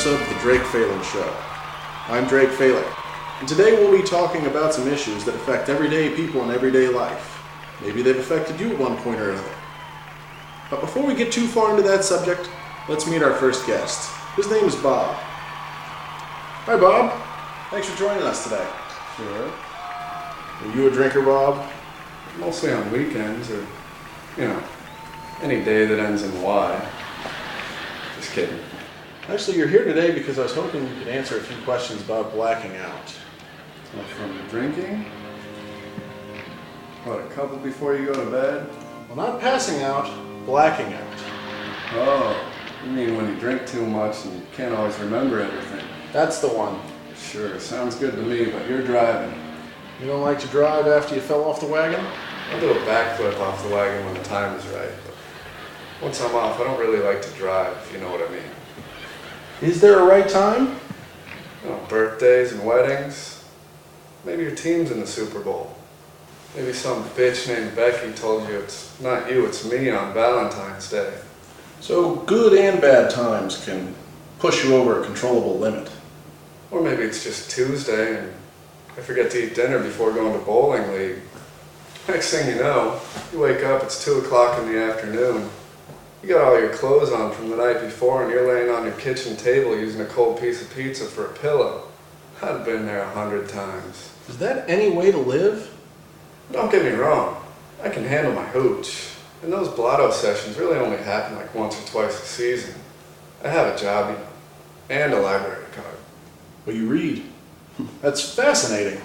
episode of The Drake Phelan Show. I'm Drake Phelan, and today we'll be talking about some issues that affect everyday people in everyday life. Maybe they've affected you at one point or another. But before we get too far into that subject, let's meet our first guest. His name is Bob. Hi, Bob. Thanks for joining us today. Sure. Are you a drinker, Bob? Mostly on weekends or, any day that ends in Y. Just kidding. Actually, you're here today because I was hoping you could answer a few questions about blacking out. From drinking? What, a couple before you go to bed? Well, not passing out, blacking out. Oh, you mean when you drink too much and you can't always remember everything? That's the one. Sure, sounds good to me, but you're driving. You don't like to drive after you fell off the wagon? I'll do a backflip off the wagon when the time is right, but once I'm off, I don't really like to drive, if you know what I mean. Is there a right time? Birthdays and weddings. Maybe your team's in the Super Bowl. Maybe some bitch named Becky told you it's not you, it's me on Valentine's Day. So good and bad times can push you over a controllable limit. Or maybe it's just Tuesday and I forget to eat dinner before going to bowling league. Next thing you know, you wake up, it's 2 o'clock in the afternoon. You got all your clothes on from the night before and you're laying on your kitchen table using a cold piece of pizza for a pillow. I've been there 100 times. Is that any way to live? Don't get me wrong, I can handle my hooch. And those blotto sessions really only happen like once or twice a season. I have a job, and a library card. Well, you read. That's fascinating.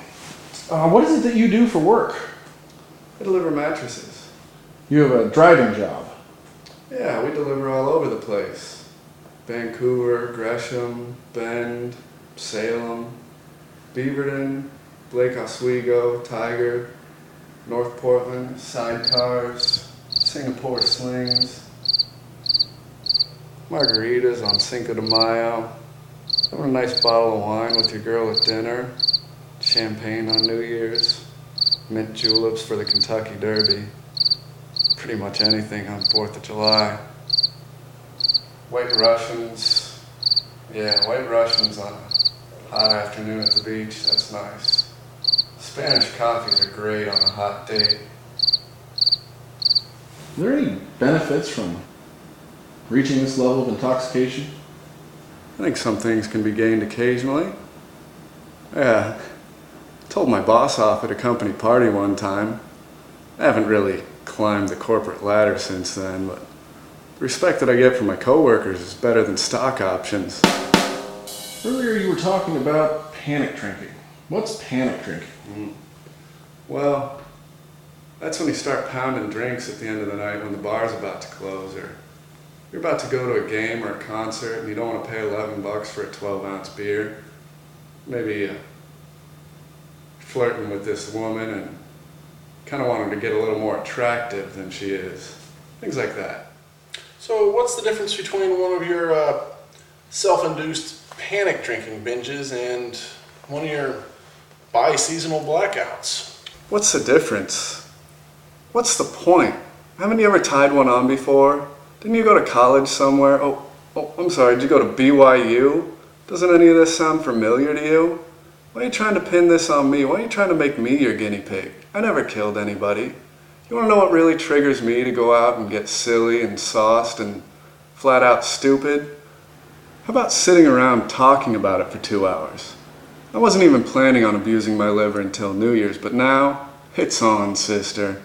What is it that you do for work? I deliver mattresses. You have a driving job. Yeah, we deliver all over the place. Vancouver, Gresham, Bend, Salem, Beaverton, Lake Oswego, Tiger, North Portland, sidecars, Singapore slings, margaritas on Cinco de Mayo, having a nice bottle of wine with your girl at dinner, champagne on New Year's, mint juleps for the Kentucky Derby, pretty much anything on 4th of July. White Russians, White Russians on a hot afternoon at the beach, that's nice. Spanish coffees are great on a hot date. Are there any benefits from reaching this level of intoxication? I think some things can be gained occasionally. Yeah, told my boss off at a company party one time. I haven't really climbed the corporate ladder since then, but the respect that I get from my coworkers is better than stock options. Earlier you were talking about panic drinking. What's panic drinking? Well, that's when you start pounding drinks at the end of the night when the bar's about to close, or you're about to go to a game or a concert and you don't want to pay $11 for a 12-ounce beer. Maybe flirting with this woman and kind of want her to get a little more attractive than she is. Things like that. So what's the difference between one of your self-induced panic drinking binges and one of your bi-seasonal blackouts? What's the difference? What's the point? Haven't you ever tied one on before? Didn't you go to college somewhere? Oh, I'm sorry, did you go to BYU? Doesn't any of this sound familiar to you? Why are you trying to pin this on me? Why are you trying to make me your guinea pig? I never killed anybody. You want to know what really triggers me to go out and get silly and sauced and flat out stupid? How about sitting around talking about it for 2 hours? I wasn't even planning on abusing my liver until New Year's, but now, it's on, sister.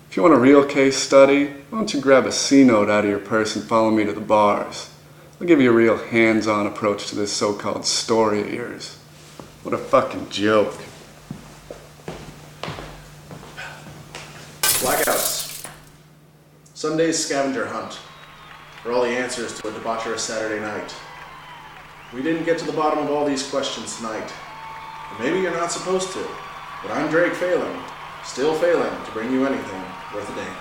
If you want a real case study, why don't you grab a C-note out of your purse and follow me to the bars? I'll give you a real hands-on approach to this so-called story of yours. What a fucking joke. Blackouts. Sunday's scavenger hunt for all the answers to a debaucherous Saturday night. We didn't get to the bottom of all these questions tonight. And maybe you're not supposed to. But I'm Drake Phelan, still failing to bring you anything worth a damn.